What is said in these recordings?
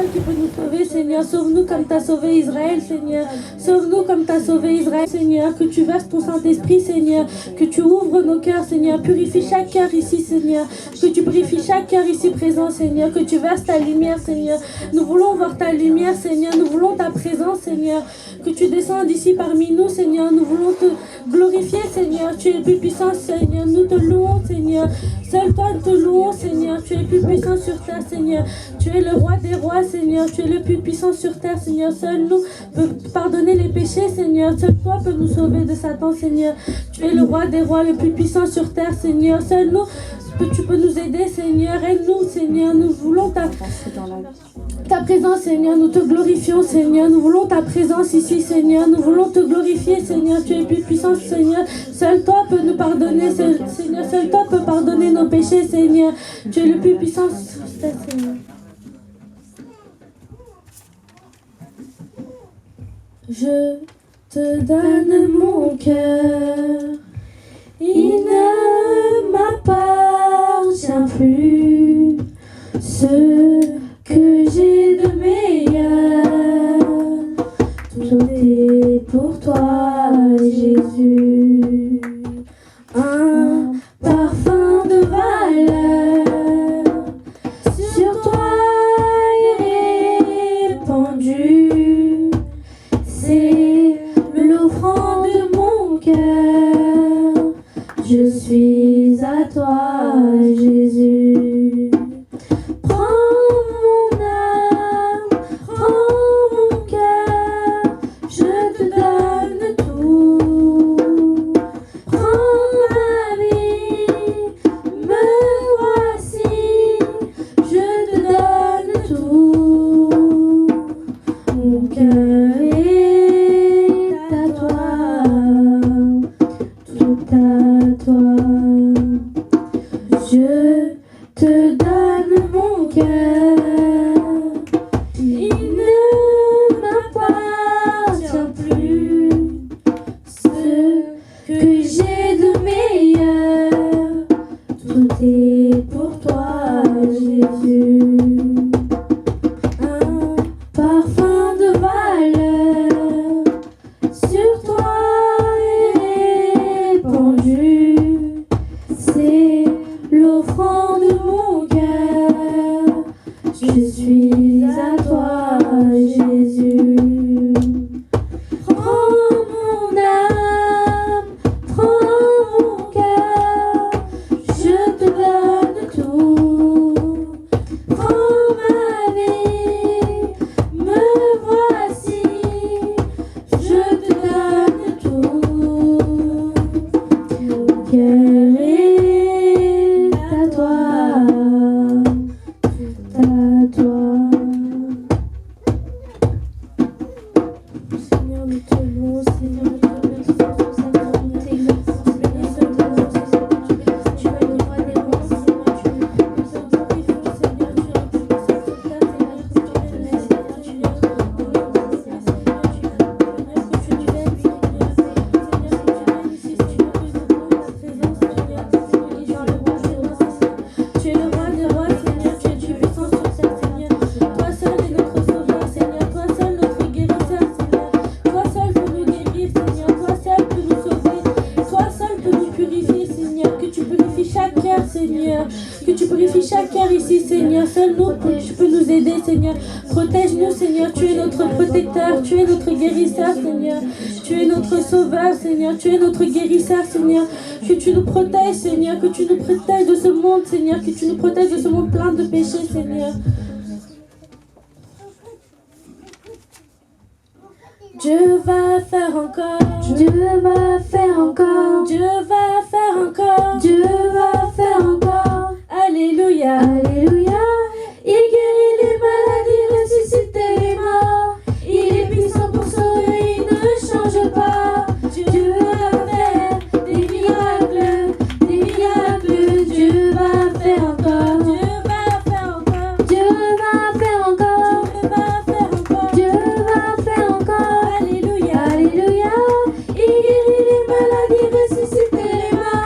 seul qui peut nous sauver, Seigneur. Sauve-nous comme tu as sauvé Israël, Seigneur. Sauve-nous comme tu as sauvé Israël, Seigneur. Que tu verses ton Saint-Esprit, Seigneur. Que tu ouvres nos cœurs, Seigneur. Purifie chaque cœur ici, Seigneur. Que tu purifies chaque cœur ici présent, Seigneur. Que tu verses ta lumière, Seigneur. Nous voulons voir ta lumière, Seigneur. Nous voulons ta présence, Seigneur. Que tu descendes ici parmi nous, Seigneur. Nous voulons te glorifier, Seigneur. Tu es le plus puissant, Seigneur. Nous te louons, Seigneur. Seul toi, nous te louons, Seigneur. Tu es le plus puissant sur terre, Seigneur. Tu es le roi des rois, Seigneur. Tu es le plus puissant sur terre, Seigneur. Seul nous peut pardonner les péchés, Seigneur. Seul toi peut nous sauver de Satan, Seigneur. Tu es le roi des rois, le plus puissant sur terre, Seigneur. Seul nous, tu peux nous aider, Seigneur. Aide-nous, Seigneur. Nous voulons ta présence, Seigneur. Nous te glorifions, Seigneur. Nous voulons ta présence ici, Seigneur. Nous voulons te glorifier, Seigneur. Tu es le plus puissant, Seigneur. Seul toi peut nous pardonner, Seigneur. Seul toi peut pardonner nos péchés, Seigneur. Tu es le plus puissant sur terre, Seigneur. Je te donne mon cœur. Il ne m'appartient plus. Ce que j'ai de meilleur, tout est pour toi, Jésus. Un parfum de valeur sur toi est répandu. C'est l'offrande de mon cœur. Je suis à toi, Jésus. Tu es notre guérisseur, Seigneur. Que tu nous protèges, Seigneur. Que tu nous protèges de ce monde, Seigneur. Que tu nous protèges de ce monde plein de péchés, Seigneur. Dieu va faire encore. Dieu va faire encore. Dieu va faire encore. Dieu va faire encore. Alléluia. Alléluia. Il guérit les maladies, ressuscite les morts. Il est puissant pour sauver, il ne change pas. Dieu va faire des miracles, Dieu va faire encore. Dieu va faire encore. Dieu va faire encore. Dieu va faire encore. Dieu va faire encore. Alléluia. Alléluia. Il guérit les maladies, ressuscite les morts.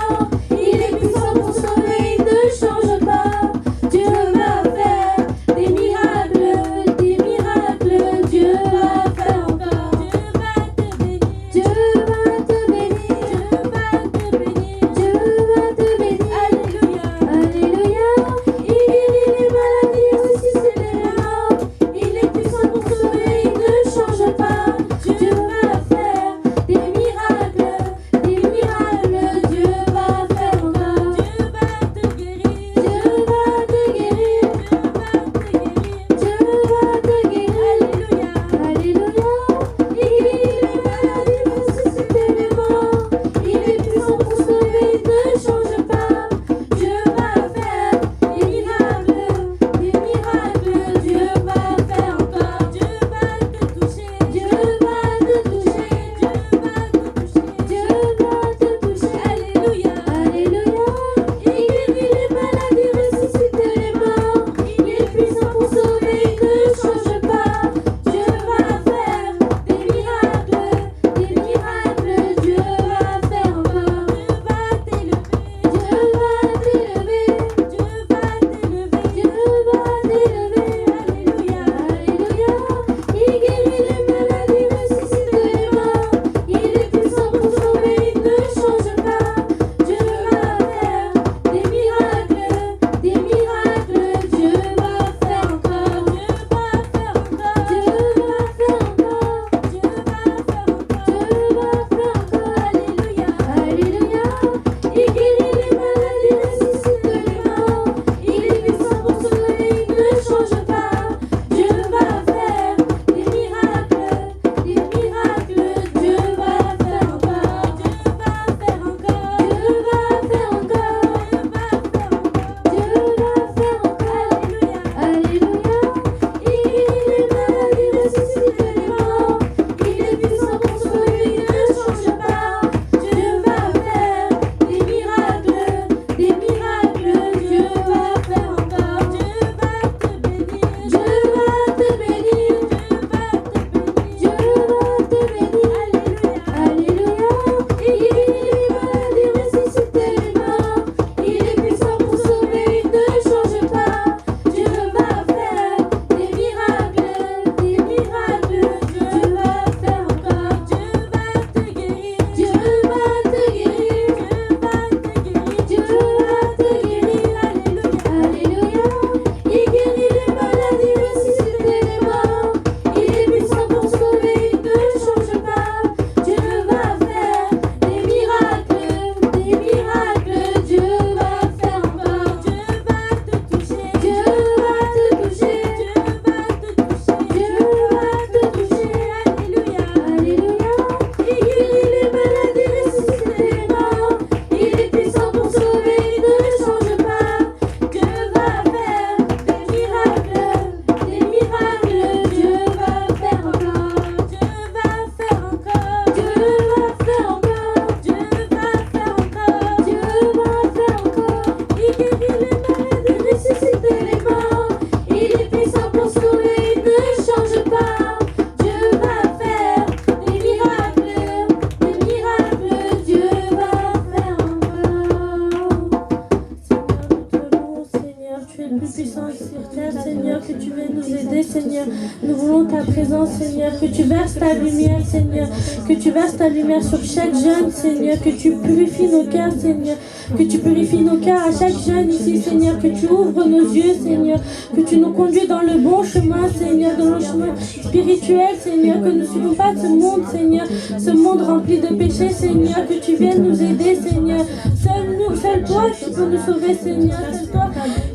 tu viennes nous aider, Seigneur. Nous voulons ta présence, Seigneur, que tu verses ta lumière, Seigneur, que tu verses ta lumière sur chaque jeune, Seigneur, que tu purifies nos cœurs, Seigneur, que tu purifies nos cœurs à chaque jeune ici, Seigneur, que tu ouvres nos yeux, Seigneur, que tu nous conduis dans le bon chemin, Seigneur, dans le chemin spirituel, Seigneur, que nous ne suivons pas ce monde, Seigneur, ce monde rempli de péchés, Seigneur, que tu viennes nous aider, Seigneur. Seul toi qui peux nous sauver, Seigneur, seul toi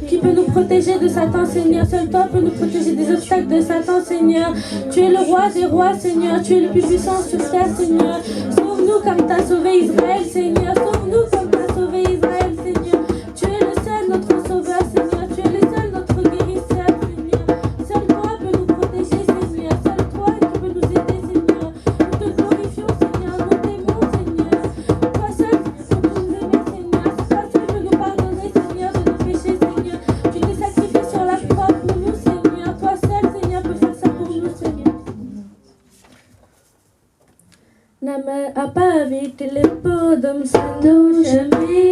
qui peut nous protéger de Satan, Seigneur, seul toi peut nous protéger des obstacles de Satan, Seigneur. Tu es le roi des rois, Seigneur, tu es le plus puissant sur terre, Seigneur. Sauve-nous comme tu as sauvé Israël, Seigneur, sauve-nous comme tu as sauvé Israël, Seigneur. Tu es le seul notre sauveur, Seigneur, tu es le seul notre guérisseur, Seigneur. Seul toi peut nous protéger, Seigneur, seul toi qui peut nous aider, Seigneur. Nous te glorifions, Seigneur, nous t'aimons, Seigneur. Toi seul qui peux nous aimer, Seigneur. Toi seul peut nous pardonner, Seigneur, de nos péchés, Seigneur. Tu t'es sacrifié sur la croix pour nous, Seigneur. Toi seul, Seigneur, peut faire ça pour nous, Seigneur. നമ്മ അപ്പ വീട്ടിലെപ്പോതും സന്തോഷമേ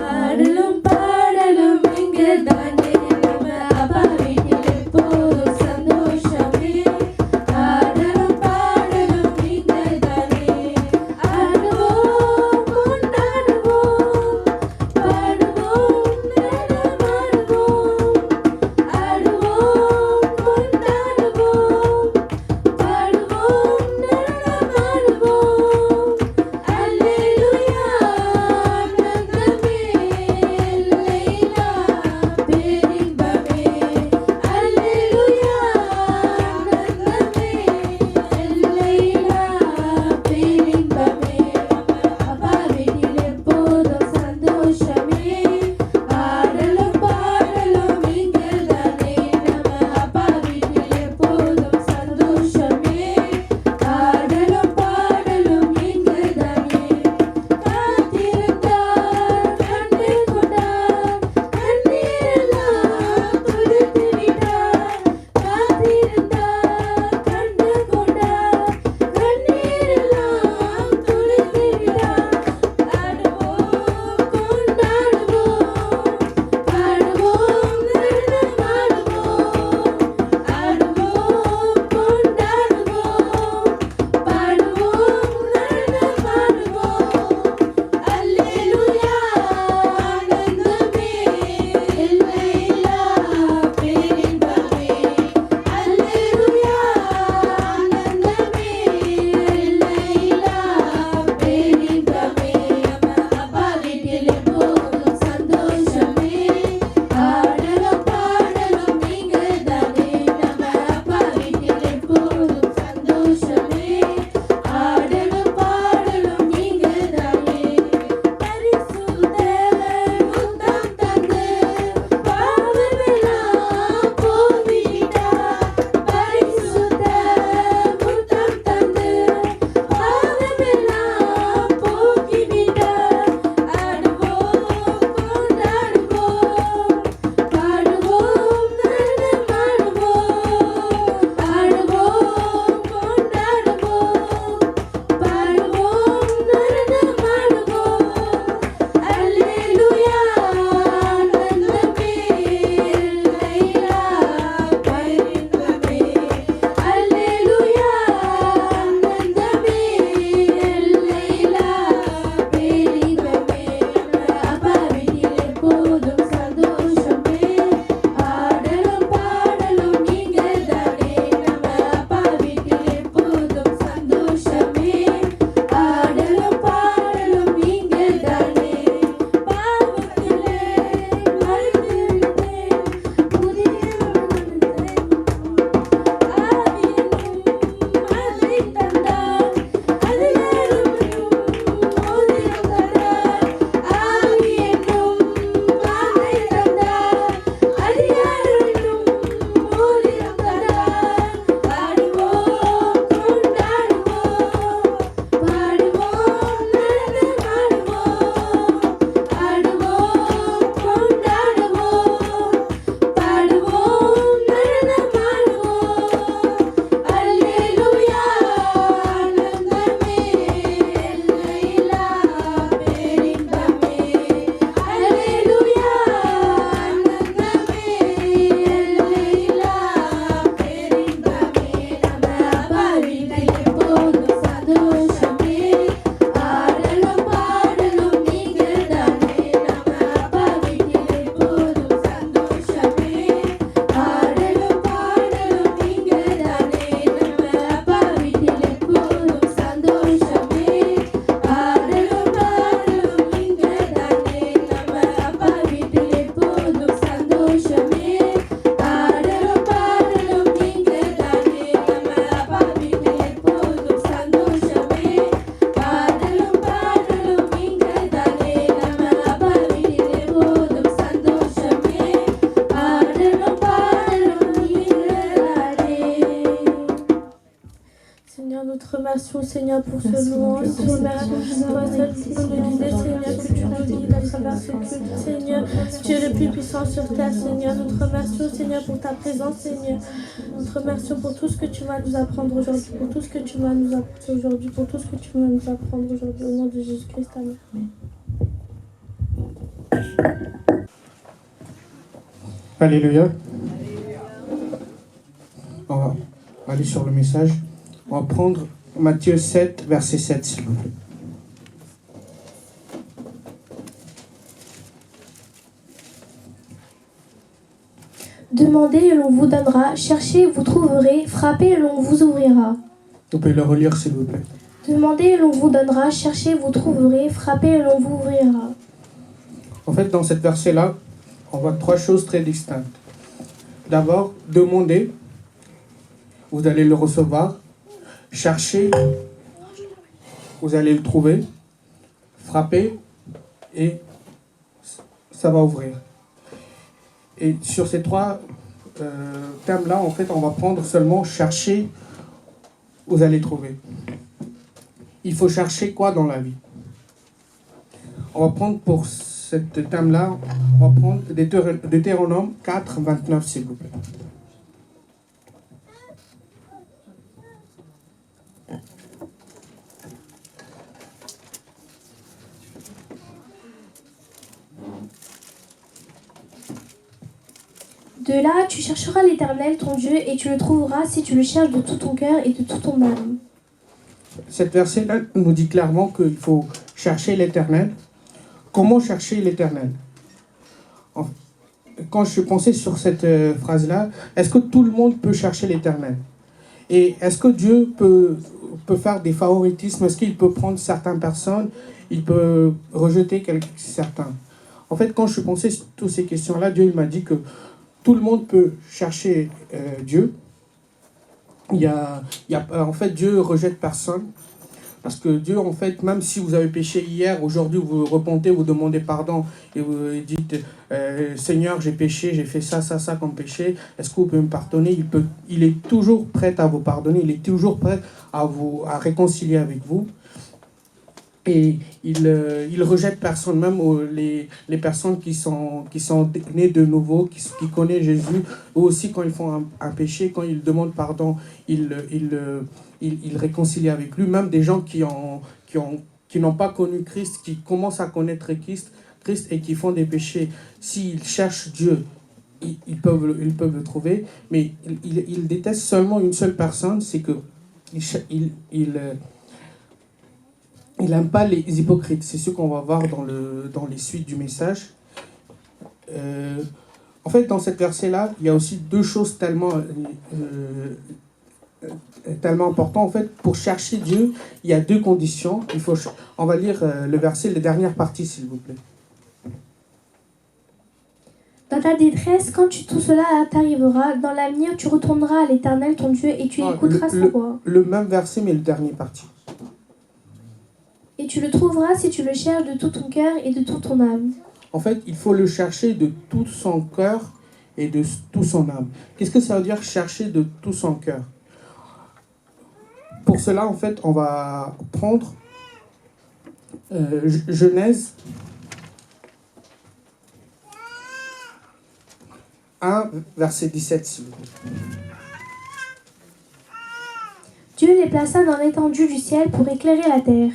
ആടലും പാടലും എങ്കതാനേ നമ്മ അപ്പ വീട്ടിലെപ്പോതും സന്തോഷമേ ആടലും പാടലും എങ്കതാനേ ആടുവോം കൊണ്ടാടുവോം പാടുവോം നടമാടുവോം ആടുവോം കൊണ്ടാടുവോം പാടുവോം നടമാടുവോം Alleluia, remercions, Seigneur, pour ce louange. Seigneur, toi seul tu peux nous guider, Seigneur, que tu nous guides à travers ce culte, Seigneur. Tu es le plus puissant sur terre, Seigneur. Nous te remercions, Seigneur, pour ta présence, Seigneur. Nous te remercions pour tout ce que tu vas nous apprendre aujourd'hui, pour tout ce que tu vas nous apporter aujourd'hui, pour tout ce que tu vas nous apprendre aujourd'hui. Au nom de Jésus-Christ, amen. Alléluia. On va aller sur le message. On va prendre Matthieu 7, verset 7, s'il vous plaît. Demandez et l'on vous donnera, cherchez et vous trouverez, frappez et l'on vous ouvrira. Vous pouvez le relire, s'il vous plaît. Demandez et l'on vous donnera, cherchez et vous trouverez, frappez et l'on vous ouvrira. En fait, dans cette verset-là, on voit trois choses très distinctes. D'abord, demandez, vous allez le recevoir. Cherchez, vous allez le trouver. Frappez, et ça va ouvrir. Et sur ces trois thèmes-là, en fait, on va prendre seulement chercher, vous allez trouver. Il faut chercher quoi dans la vie? On va prendre pour ce thème-là, on va prendre Deutéronome 4, 29, s'il vous plaît. De là, tu chercheras l'Éternel, ton Dieu, et tu le trouveras si tu le cherches de tout ton cœur et de toute ton âme. Cette verset-là nous dit clairement qu'il faut chercher l'Éternel. Comment chercher l'Éternel? Quand je pensais sur cette phrase-là, est-ce que tout le monde peut chercher l'Éternel? Et est-ce que Dieu peut faire des favoritismes? Est-ce qu'il peut prendre certaines personnes? Il peut rejeter certains? En fait, quand je pensais sur toutes ces questions-là, Dieu il m'a dit que tout le monde peut chercher Dieu. En fait, Dieu rejette personne. Parce que Dieu, en fait, même si vous avez péché hier, aujourd'hui, vous repentez, vous demandez pardon et vous dites Seigneur, j'ai péché, j'ai fait ça comme péché. Est-ce que vous pouvez me pardonner? Il est toujours prêt à vous pardonner. Il est toujours prêt à réconcilier avec vous. Et il rejette personne, même les personnes qui sont nées de nouveau, qui connaissent Jésus. Eux aussi, quand ils font un péché, quand ils demandent pardon, il réconcilie avec lui. Même des gens qui n'ont pas connu Christ, qui commencent à connaître Christ et qui font des péchés, s'ils cherchent Dieu, ils peuvent le trouver. Mais il déteste seulement une seule personne, c'est que il n'aime pas les hypocrites. C'est ce qu'on va voir dans les suites du message. En fait, dans cette verset-là, il y a aussi deux choses tellement importantes. En fait, pour chercher Dieu, il y a deux conditions. On va lire le verset, la dernière partie, s'il vous plaît. Dans ta détresse, quand tout cela t'arrivera, dans l'avenir, tu retourneras à l'Éternel, ton Dieu, et tu écouteras sa voix. Le même verset, mais la dernière partie. Et tu le trouveras si tu le cherches de tout ton cœur et de toute ton âme. En fait, il faut le chercher de tout son cœur et de toute son âme. Qu'est-ce que ça veut dire chercher de tout son cœur? Pour cela, en fait, on va prendre Genèse 1, verset 17, s'il vous plaît. Dieu les plaça dans l'étendue du ciel pour éclairer la terre.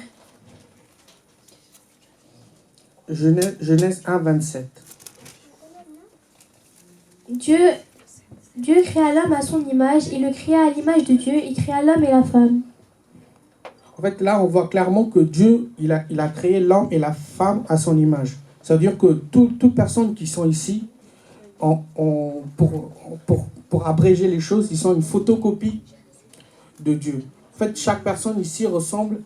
Genèse 1, 27. Dieu créa l'homme à son image, il le créa à l'image de Dieu, il créa l'homme et la femme. En fait, là, on voit clairement que Dieu, il a créé l'homme et la femme à son image. Ça veut dire que toutes personnes qui sont ici, pour abréger les choses, ils sont une photocopie de Dieu. En fait, chaque personne ici ressemble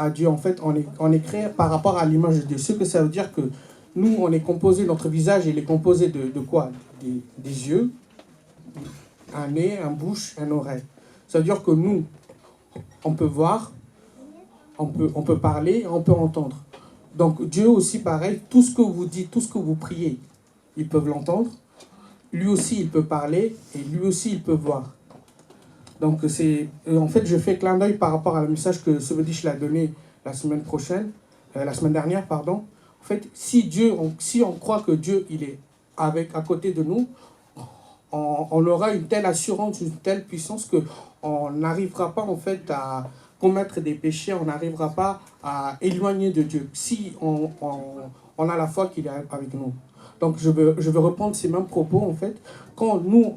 à Dieu. En fait, on est créé par rapport à l'image de Dieu. Ce que ça veut dire que nous, on est composé, notre visage, il est composé de quoi? Des yeux, un nez, une bouche, une oreille. Ça veut dire que nous, on peut voir, on peut parler, on peut entendre. Donc Dieu aussi, pareil, tout ce que vous dites, tout ce que vous priez, ils peuvent l'entendre. Lui aussi, il peut parler et lui aussi, il peut voir. Donc, en fait, je fais clin d'œil par rapport à le message que Sebedish l'a donné la semaine dernière, pardon. En fait, si on croit que Dieu, il est à côté de nous, on aura une telle assurance, une telle puissance que on n'arrivera pas, en fait, à commettre des péchés, on n'arrivera pas à éloigner de Dieu, si on a la foi qu'il est avec nous. Donc, je veux reprendre ces mêmes propos, en fait. Quand nous,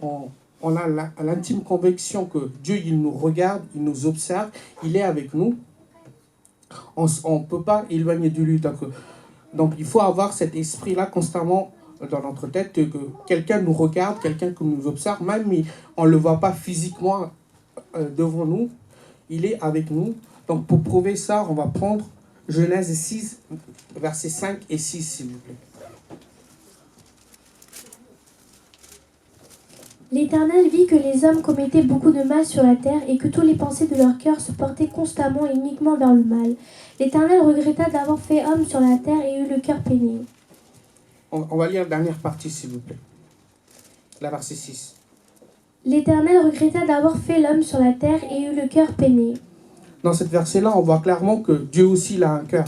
on a l'intime conviction que Dieu, il nous regarde, il nous observe, il est avec nous, on ne peut pas éloigner de lui. Donc, il faut avoir cet esprit-là constamment dans notre tête, que quelqu'un nous regarde, quelqu'un qui nous observe, même si on ne le voit pas physiquement devant nous, il est avec nous. Donc, pour prouver ça, on va prendre Genèse 6, versets 5 et 6, s'il vous plaît. L'Éternel vit que les hommes commettaient beaucoup de mal sur la terre et que tous les pensées de leur cœur se portaient constamment et uniquement vers le mal. L'Éternel regretta d'avoir fait homme sur la terre et eut le cœur peiné. On va lire la dernière partie, s'il vous plaît. La verset 6. L'Éternel regretta d'avoir fait l'homme sur la terre et eut le cœur peiné. Dans cette verset-là, on voit clairement que Dieu aussi il a un cœur.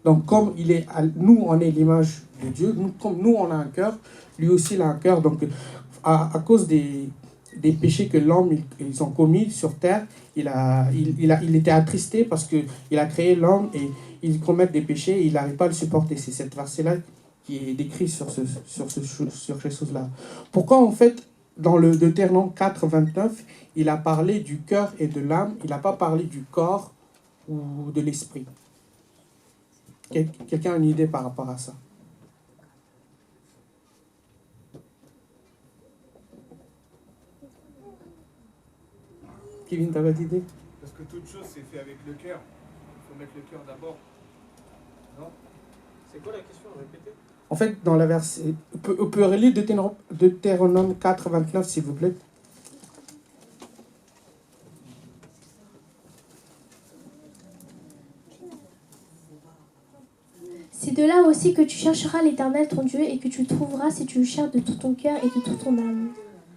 Donc, comme nous, on est l'image de Dieu, comme nous, on a un cœur, lui aussi, il a un cœur. Donc, à cause des péchés que l'homme ils ont commis sur terre, il était attristé parce qu'il a créé l'homme et il commet des péchés et il n'arrive pas à le supporter. C'est cette verset-là qui est décrit sur ces choses-là. Pourquoi, en fait, dans le Deutéronome 4, 29, il a parlé du cœur et de l'âme, il n'a pas parlé du corps ou de l'esprit? Quelqu'un a une idée par rapport à ça? Kevin, t'avais d'idée? Parce que toute chose, c'est fait avec le cœur. Il faut mettre le cœur d'abord. Non? C'est quoi la question? Répétez. En fait, dans la verset... On peut relire Deutéronome 4, 29, s'il vous plaît. C'est de là aussi que tu chercheras l'Éternel ton Dieu et que tu le trouveras si tu le cherches de tout ton cœur et de toute ton âme.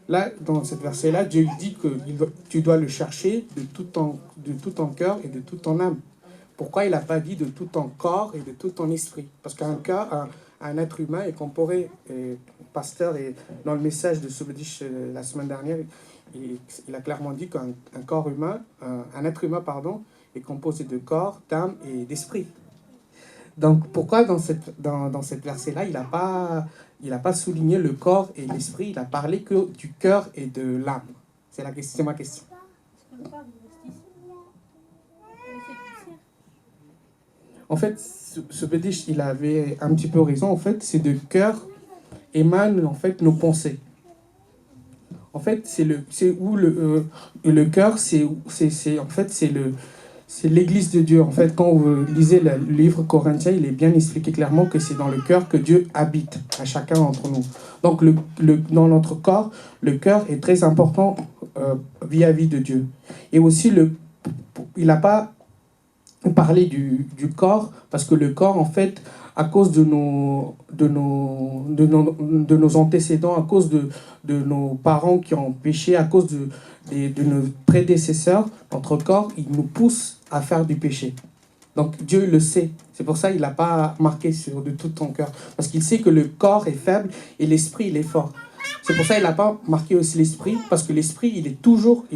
Là, dans cette verset-là, Dieu dit que tu dois le chercher de tout ton cœur et de toute ton âme. Pourquoi il n'a pas dit de tout ton corps et de tout ton esprit? Parce qu'un cœur, un être humain est comparé, pasteur, et dans le message de Sebedish la semaine dernière, il a clairement dit qu'un corps humain, un être humain, pardon, est composé de corps, d'âme et d'esprit. Donc, pourquoi dans cette verset-là, il n'a pas souligné le corps et l'esprit, il a parlé que du cœur et de l'âme? C'est ma question. En fait, ce Bédiche, il avait un petit peu raison. En fait, c'est de cœur émanent en fait nos pensées. En fait, c'est où le cœur, c'est l'église de Dieu. En fait, quand vous lisez le livre Corinthiens, il est bien expliqué clairement que c'est dans le cœur que Dieu habite à chacun d'entre nous. Donc, dans notre corps, le cœur est très important vis-à-vis de Dieu. Et aussi, il n'a pas parlé du corps, parce que le corps, en fait, à cause de nos antécédents, à cause de nos parents qui ont péché, à cause de nos prédécesseurs, notre corps, il nous pousse à faire du péché. Donc Dieu le sait. C'est pour ça qu'il n'a pas marqué sur de tout ton cœur. Parce qu'il sait que le corps est faible et l'esprit, il est fort. C'est pour ça qu'il n'a pas marqué aussi l'esprit, parce que l'esprit, il est toujours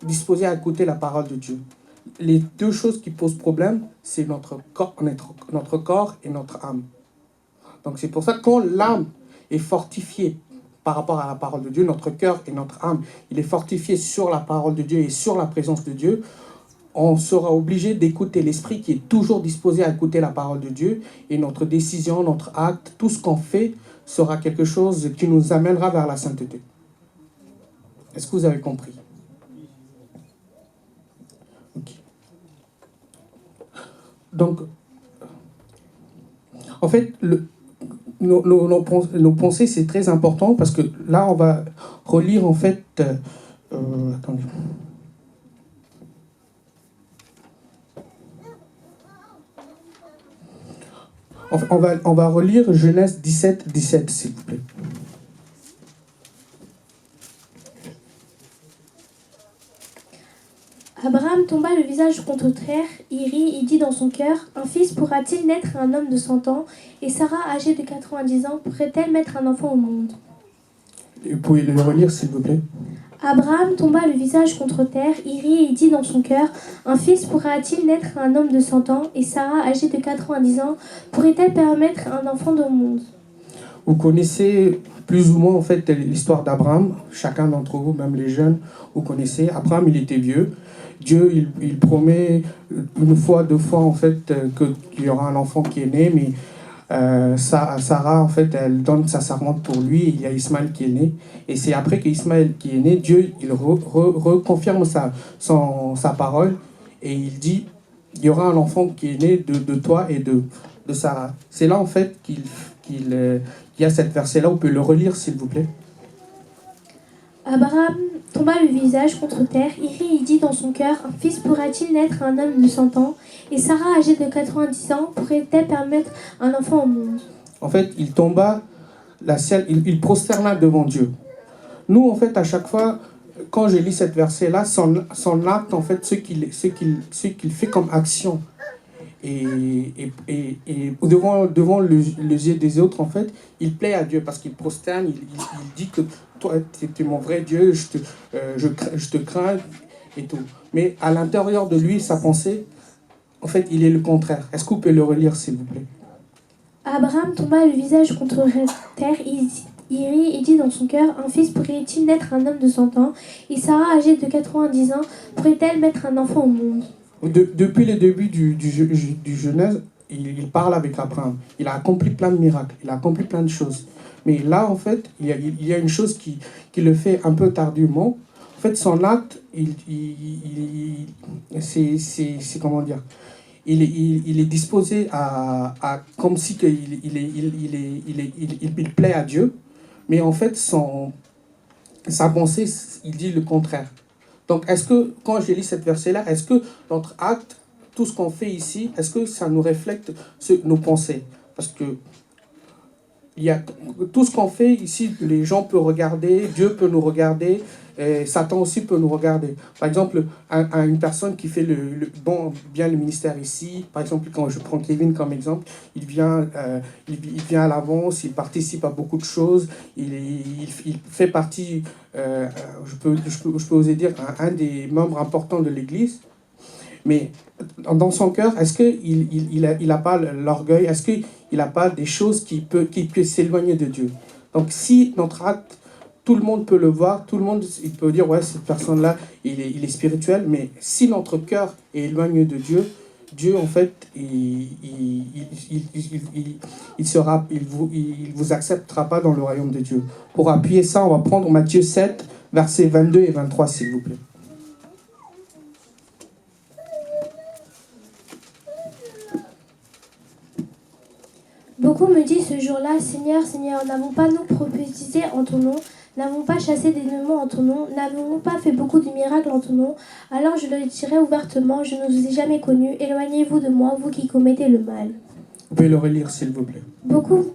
disposé à écouter la parole de Dieu. Les deux choses qui posent problème, c'est notre corps et notre âme. Donc c'est pour ça que quand l'âme est fortifiée par rapport à la parole de Dieu, notre cœur et notre âme, il est fortifié sur la parole de Dieu et sur la présence de Dieu, on sera obligé d'écouter l'esprit qui est toujours disposé à écouter la parole de Dieu, et notre décision, notre acte, tout ce qu'on fait sera quelque chose qui nous amènera vers la sainteté. Est-ce que vous avez compris? Ok. Donc, en fait, nos pensées, c'est très important, parce que là, on va relire, en fait... attendez. On va relire Genèse 17, 17, s'il vous plaît. tomba le visage contre terre, il rit, il dit dans son cœur, un fils pourra-t-il naître à un homme de 100 ans, et Sarah, âgée de 90 ans, pourrait-elle mettre un enfant au monde? Vous pouvez le relire, s'il vous plaît. Abraham tomba le visage contre terre, il rit et il dit dans son cœur, un fils pourra-t-il naître à un homme de 100 ans, et Sarah, âgée de 90 ans, pourrait-elle permettre un enfant au monde? Vous connaissez plus ou moins en fait l'histoire d'Abraham. Chacun d'entre vous, même les jeunes, vous connaissez. Abraham, il était vieux. Dieu, il promet une fois, deux fois en fait qu'il y aura un enfant qui est né, mais Sarah, en fait, elle donne sa servante pour lui. Il y a Ismaël qui est né. Et c'est après qu'Ismaël qui est né, Dieu, il reconfirme sa parole et il dit, il y aura un enfant qui est né de toi et de Sarah. C'est là, en fait, qu'il y a cette verset-là. On peut le relire, s'il vous plaît. Abraham tomba le visage contre terre, il rit, il dit dans son cœur, un fils pourra-t-il naître à un homme de 100 ans, et Sarah, âgée de 90 ans, pourrait-elle permettre un enfant au monde? En fait, il tomba, il prosterna devant Dieu. Nous, en fait, à chaque fois, quand je lis cette verset-là, son acte, en fait, ce qu'il fait comme action, et devant les yeux des autres, en fait, il plaît à Dieu parce qu'il prosterne, il dit que toi, tu es mon vrai Dieu, je te crains et tout. Mais à l'intérieur de lui, sa pensée, en fait, il est le contraire. Est-ce que vous pouvez le relire, s'il vous plaît? Abraham tomba le visage contre terre, il rit et dit dans son cœur, un fils pourrait-il naître à un homme de 100 ans, et Sarah, âgée de 90 ans, pourrait-elle mettre un enfant au monde? Depuis le début du Genèse, il parle avec Abraham. Il a accompli plein de miracles, il a accompli plein de choses. Mais là, en fait, il y a une chose qui le fait un peu tardivement. En fait, son acte, c'est comment dire, il est disposé à comme si il plaît à Dieu, mais en fait, sa pensée, il dit le contraire. Donc, est-ce que, quand je lis cette verset-là, est-ce que notre acte, tout ce qu'on fait ici, est-ce que ça nous reflète nos pensées? Parce que tout ce qu'on fait ici, les gens peuvent regarder, Dieu peut nous regarder, Satan aussi peut nous regarder. Par exemple, une personne qui fait bien le ministère ici, par exemple, quand je prends Kevin comme exemple, il vient à l'avance, il participe à beaucoup de choses, il fait partie, je peux oser dire, un des membres importants de l'Église. Mais dans son cœur, est-ce qu'il n'a pas l'orgueil? Est-ce qu'il n'a pas des choses qui peuvent s'éloigner de Dieu? Donc si notre acte, tout le monde peut le voir, tout le monde il peut dire, ouais, cette personne-là, il est spirituel, mais si notre cœur est éloigné de Dieu, Dieu, en fait, il vous acceptera pas dans le royaume de Dieu. Pour appuyer ça, on va prendre Matthieu 7, versets 22 et 23, s'il vous plaît. Beaucoup me disent ce jour-là, Seigneur, Seigneur, n'avons pas nous prophétisé en ton nom, n'avons pas chassé des démons en ton nom, n'avons-nous pas fait beaucoup de miracles en ton nom? Alors je leur dirai ouvertement, je ne vous ai jamais connus, éloignez-vous de moi, vous qui commettez le mal. Vous pouvez le relire, s'il vous plaît. Beaucoup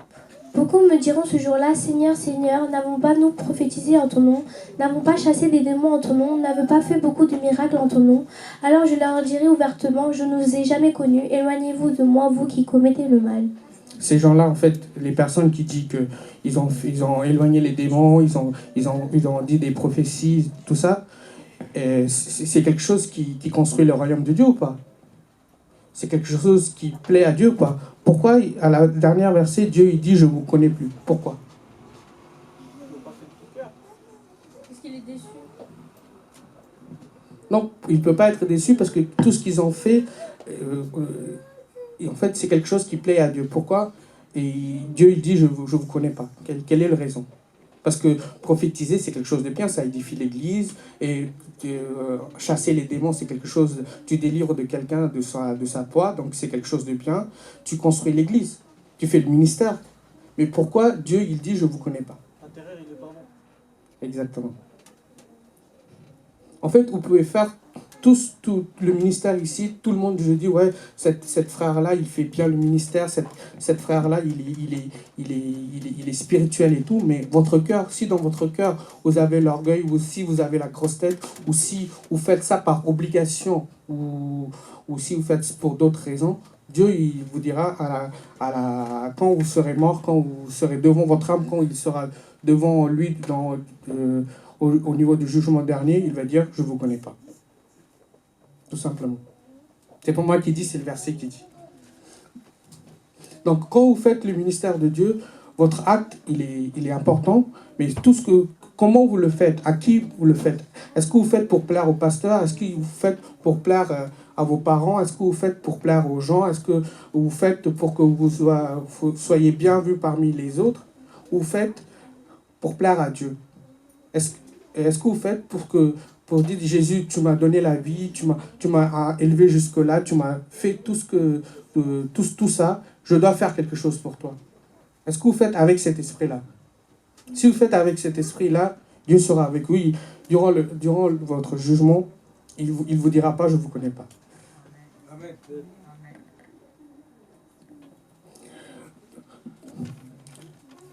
me diront ce jour-là, Seigneur, Seigneur, n'avons pas nous prophétisé en ton nom, n'avons pas chassé des démons en ton nom, n'avons pas fait beaucoup de miracles en ton nom. Alors je leur dirai ouvertement, je ne vous ai jamais connus, éloignez-vous de moi, vous qui commettez le mal. Ces gens-là, en fait, les personnes qui disent qu'ils ont éloigné les démons, ils ont dit des prophéties, tout ça, c'est quelque chose qui construit le royaume de Dieu ou pas? C'est quelque chose qui plaît à Dieu ou pas? Pourquoi, à la dernière verset, Dieu il dit « je ne vous connais plus ». Pourquoi? Parce qu'il est déçu. Non, il ne peut pas être déçu parce que tout ce qu'ils ont fait... et en fait, c'est quelque chose qui plaît à Dieu. Pourquoi? Et Dieu, il dit, je vous connais pas. Quelle est la raison? Parce que prophétiser, c'est quelque chose de bien, ça édifie l'Église. Et chasser les démons, c'est quelque chose... Tu délivres de quelqu'un de sa foi, donc c'est quelque chose de bien. Tu construis l'Église, tu fais le ministère. Mais pourquoi Dieu, il dit, je vous connais pas? L'intérêt, il est pardon. Exactement. En fait, vous pouvez faire tout le ministère ici, tout le monde, je dis, ouais, cette frère-là, il fait bien le ministère, cette frère-là, il est spirituel et tout, mais votre cœur, si dans votre cœur, vous avez l'orgueil, ou si vous avez la grosse tête, ou si vous faites ça par obligation, ou si vous faites pour d'autres raisons, Dieu, il vous dira, quand vous serez mort, quand vous serez devant votre âme, quand il sera devant lui au niveau du jugement dernier, il va dire, je ne vous connais pas. Tout simplement. C'est pas moi qui dis, c'est le verset qui dit. Donc, quand vous faites le ministère de Dieu, votre acte, il est important, mais comment vous le faites, à qui vous le faites? Est-ce que vous faites pour plaire au pasteur? Est-ce que vous faites pour plaire à vos parents? Est-ce que vous faites pour plaire aux gens? Est-ce que vous faites pour que vous soyez bien vu parmi les autres? Ou vous faites pour plaire à Dieu? Est-ce que vous faites pour dire, Jésus, tu m'as donné la vie, tu m'as élevé jusque-là, tu m'as fait tout ça, je dois faire quelque chose pour toi. Est-ce que vous faites avec cet esprit-là? Si vous faites avec cet esprit-là, Dieu sera avec vous. Durant votre jugement, il vous dira pas, je ne vous connais pas. Amen.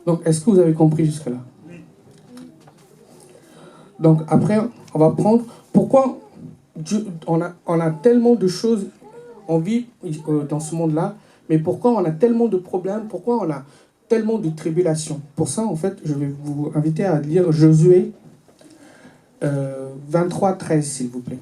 Donc, est-ce que vous avez compris jusque-là? Donc, après, on va prendre pourquoi on a tellement de choses, on vit dans ce monde-là, mais pourquoi on a tellement de problèmes, pourquoi on a tellement de tribulations. Pour ça, en fait, je vais vous inviter à lire Josué 23, 13, s'il vous plaît.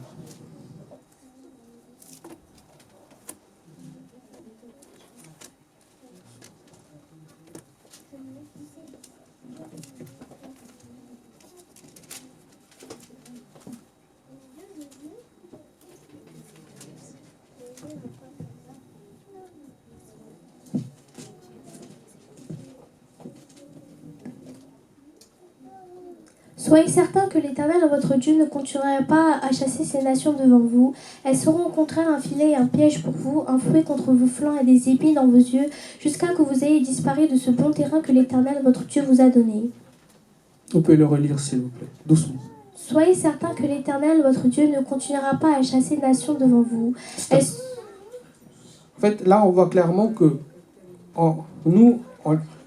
Soyez certains que l'Éternel, votre Dieu, ne continuera pas à chasser ces nations devant vous. Elles seront au contraire un filet et un piège pour vous, un fouet contre vos flancs et des épines dans vos yeux, jusqu'à que vous ayez disparu de ce bon terrain que l'Éternel, votre Dieu, vous a donné. Vous pouvez le relire, s'il vous plaît, doucement. Soyez certains que l'Éternel, votre Dieu, ne continuera pas à chasser ces nations devant vous. En fait, là, on voit clairement que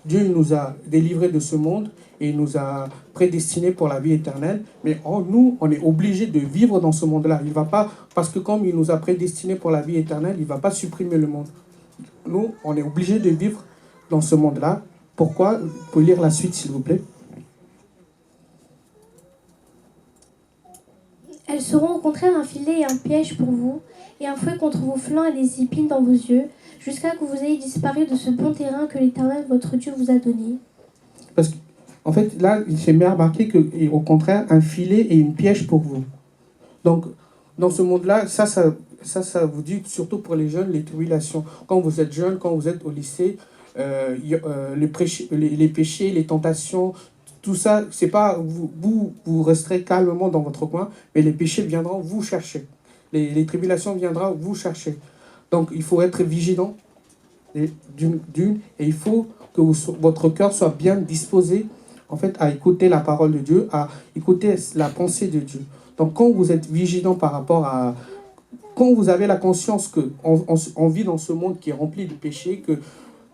Dieu nous a délivrés de ce monde et il nous a prédestinés pour la vie éternelle. Mais nous, on est obligés de vivre dans ce monde-là. Il va pas, parce que comme il nous a prédestinés pour la vie éternelle, il ne va pas supprimer le monde. Nous, on est obligés de vivre dans ce monde-là. Pourquoi? Vous pouvez lire la suite, s'il vous plaît. Elles seront au contraire un filet et un piège pour vous, et un fouet contre vos flancs et des épines dans vos yeux, jusqu'à que vous ayez disparu de ce bon terrain que l'Éternel, votre Dieu, vous a donné. Parce qu'en fait, là, j'ai bien remarqué qu'au contraire, un filet et une piège pour vous. Donc, dans ce monde-là, ça vous dit, surtout pour les jeunes, les tribulations. Quand vous êtes jeune, quand vous êtes au lycée, les péchés, les tentations, tout ça, c'est pas vous resterez calmement dans votre coin, mais les péchés viendront vous chercher. Les tribulations viendront vous chercher. Donc, il faut être vigilant, et il faut que votre cœur soit bien disposé, en fait, à écouter la parole de Dieu, à écouter la pensée de Dieu. Donc, quand vous êtes vigilant par rapport à... Quand vous avez la conscience qu'on vit dans ce monde qui est rempli de péchés,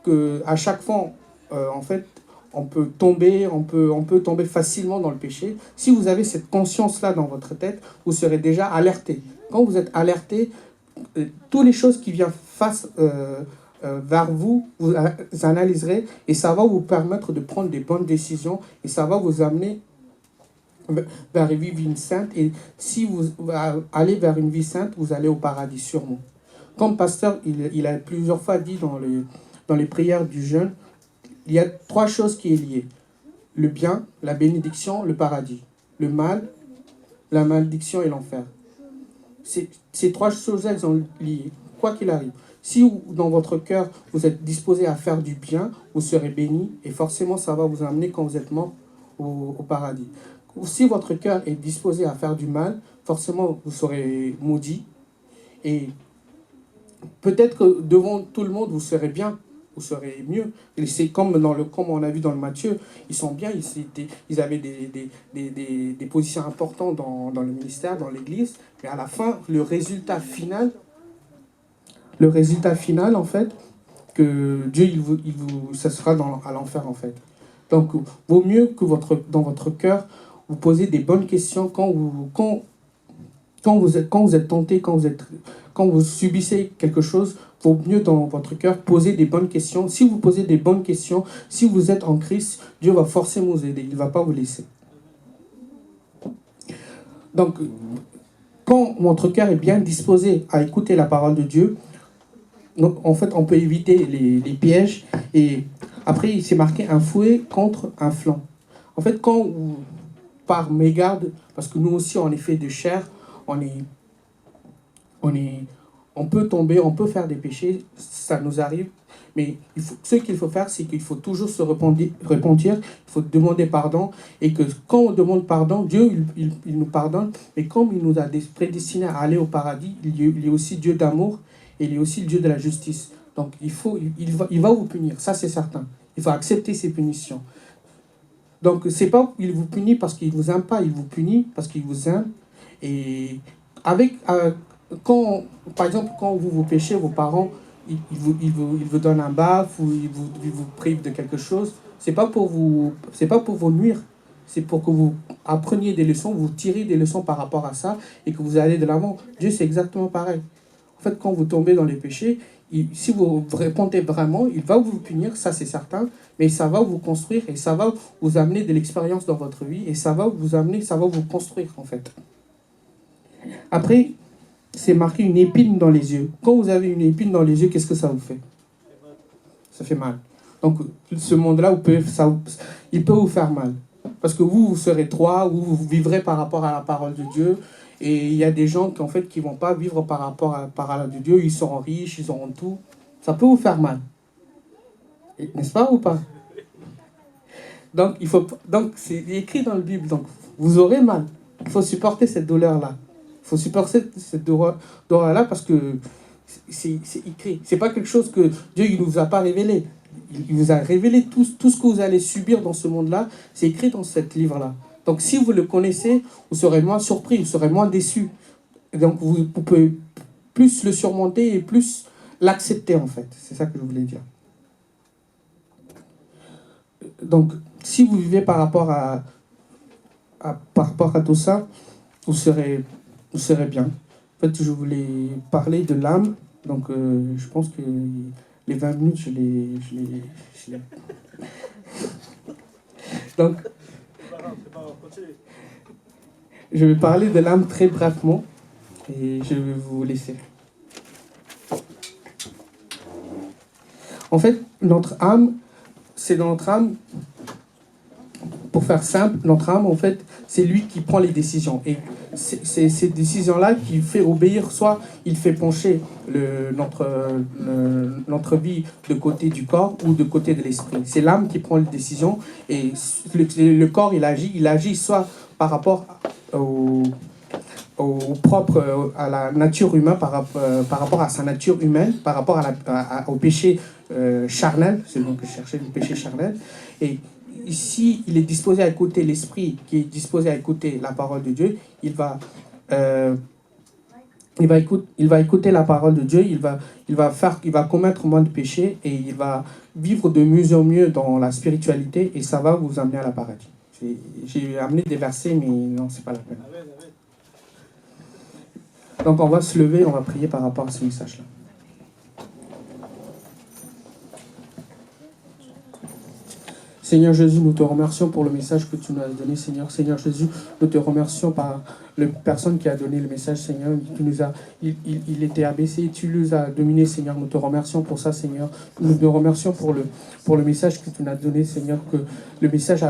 que à chaque fois, en fait, on peut tomber facilement dans le péché. Si vous avez cette conscience-là dans votre tête, vous serez déjà alerté. Quand vous êtes alerté, toutes les choses qui viennent vers vous, vous analyserez et ça va vous permettre de prendre des bonnes décisions et ça va vous amener vers une vie sainte. Et si vous allez vers une vie sainte, vous allez au paradis sûrement. Comme pasteur, il a plusieurs fois dit dans les prières du jeûne, il y a 3 choses qui sont liées. Le bien, la bénédiction, le paradis. Le mal, la malédiction et l'enfer. Ces 3 choses, elles sont liées, quoi qu'il arrive. Si dans votre cœur, vous êtes disposé à faire du bien, vous serez béni et forcément, ça va vous amener quand vous êtes mort au paradis. Si votre cœur est disposé à faire du mal, forcément, vous serez maudit. Et peut-être que devant tout le monde, vous serez bien. vous serez mieux. Et c'est comme on a vu dans le Matthieu, ils sont bien, ils avaient des positions importantes dans le ministère, dans l'Église, mais à la fin, le résultat final, en fait, que Dieu, ça sera à l'enfer, en fait. Donc, vaut mieux que dans votre cœur, vous posez des bonnes questions quand vous êtes tenté, quand vous subissez quelque chose. Vaut mieux dans votre cœur poser des bonnes questions. Si vous posez des bonnes questions, si vous êtes en Christ, Dieu va forcément vous aider. Il ne va pas vous laisser. Donc, quand votre cœur est bien disposé à écouter la parole de Dieu, donc, en fait, on peut éviter les pièges. Et après, il s'est marqué un fouet contre un flanc. En fait, par mégarde, parce que nous aussi, on est fait de chair, on peut tomber, on peut faire des péchés, ça nous arrive. Mais ce qu'il faut faire, c'est qu'il faut toujours se repentir, il faut demander pardon. Et que quand on demande pardon, Dieu, il nous pardonne. Mais comme il nous a prédestinés à aller au paradis, il est aussi Dieu d'amour. Et il est aussi le Dieu de la justice. Donc il va vous punir, ça c'est certain. Il faut accepter ses punitions. Donc c'est pas qu'il vous punit parce qu'il vous aime pas, il vous punit parce qu'il vous aime. Et par exemple, quand vous péchez, vos parents, ils vous donnent un baffe ou ils vous privent de quelque chose. C'est pas pour vous nuire. C'est pour que vous appreniez des leçons, vous tirez des leçons par rapport à ça et que vous allez de l'avant. Dieu, c'est exactement pareil. En fait, quand vous tombez dans les péchés, si vous répondez vraiment, il va vous punir, ça c'est certain, mais ça va vous construire et ça va vous amener de l'expérience dans votre vie et ça va vous construire en fait. Après, c'est marqué une épine dans les yeux. Quand vous avez une épine dans les yeux, qu'est-ce que ça vous fait? Ça fait mal. Donc, ce monde-là, il peut vous faire mal. Parce que vous serez trois, vous vivrez par rapport à la parole de Dieu. Et il y a des gens qui ne vont pas vivre par rapport à la parole de Dieu. Ils seront riches, ils auront tout. Ça peut vous faire mal. N'est-ce pas ou pas? Donc, c'est écrit dans la Bible. Donc, vous aurez mal. Il faut supporter cette douleur-là. Il faut supporter cette douleur-là parce que c'est écrit. Ce n'est pas quelque chose que Dieu ne nous a pas révélé. Il vous a révélé tout ce que vous allez subir dans ce monde-là. C'est écrit dans ce livre-là. Donc, si vous le connaissez, vous serez moins surpris, vous serez moins déçu. Donc, vous pouvez plus le surmonter et plus l'accepter, en fait. C'est ça que je voulais dire. Donc, si vous vivez par rapport à tout ça, vous serez bien. En fait, je voulais parler de l'âme. Donc, je pense que les 20 minutes, je les... Donc, je vais parler de l'âme très brièvement et je vais vous laisser. En fait, notre âme, pour faire simple, notre âme, en fait, c'est lui qui prend les décisions. Et c'est ces décisions-là qui fait obéir, soit il fait pencher notre vie de côté du corps ou de côté de l'esprit. C'est l'âme qui prend les décisions et le corps, il agit soit par rapport à la nature humaine, par rapport à sa nature humaine, par rapport au péché charnel, c'est donc que je cherchais le péché charnel. Et ici, il est disposé à écouter l'esprit, qui est disposé à écouter la parole de Dieu. Il va écouter la parole de Dieu. Il va commettre moins de péchés et il va vivre de mieux en mieux dans la spiritualité et ça va vous amener à la paradis. J'ai amené des versets, mais non, c'est pas la peine. Donc, on va se lever, on va prier par rapport à ce message-là. Seigneur Jésus, nous te remercions pour le message que tu nous as donné, Seigneur. Seigneur Jésus, nous te remercions par la personne qui a donné le message, Seigneur. Il était abaissé, tu nous as dominé, Seigneur. Nous te remercions pour ça, Seigneur. Nous te remercions pour le message que tu nous as donné, Seigneur. Que le message,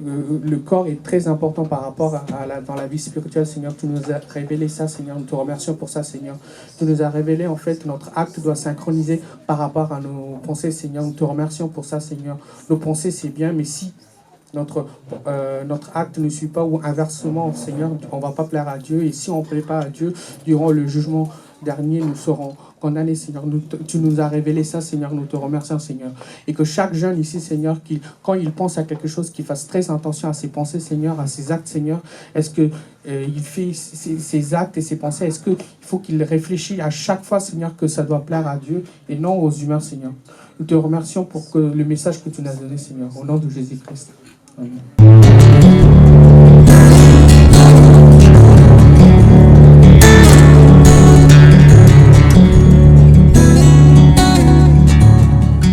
le corps est très important par rapport dans la vie spirituelle, Seigneur. Tu nous as révélé ça, Seigneur. Nous te remercions pour ça, Seigneur. Tu nous as révélé, en fait, notre acte doit synchroniser par rapport à nos pensées, Seigneur. Nous te remercions pour ça, Seigneur. Nos pensées, c'est bien, mais si notre acte ne suit pas ou inversement, Seigneur, on ne va pas plaire à Dieu. Et si on ne plaît pas à Dieu, durant le jugement derniers nous serons condamnés, Seigneur. Tu nous as révélé ça, Seigneur. Nous te remercions, Seigneur. Et que chaque jeune ici, Seigneur, quand il pense à quelque chose, qu'il fasse très attention à ses pensées, Seigneur, à ses actes, Seigneur. Est-ce que il fait ses actes et ses pensées? Est-ce qu'il faut qu'il réfléchisse à chaque fois, Seigneur, que ça doit plaire à Dieu et non aux humains, Seigneur? Nous te remercions pour le message que tu nous as donné, Seigneur. Au nom de Jésus-Christ. Amen.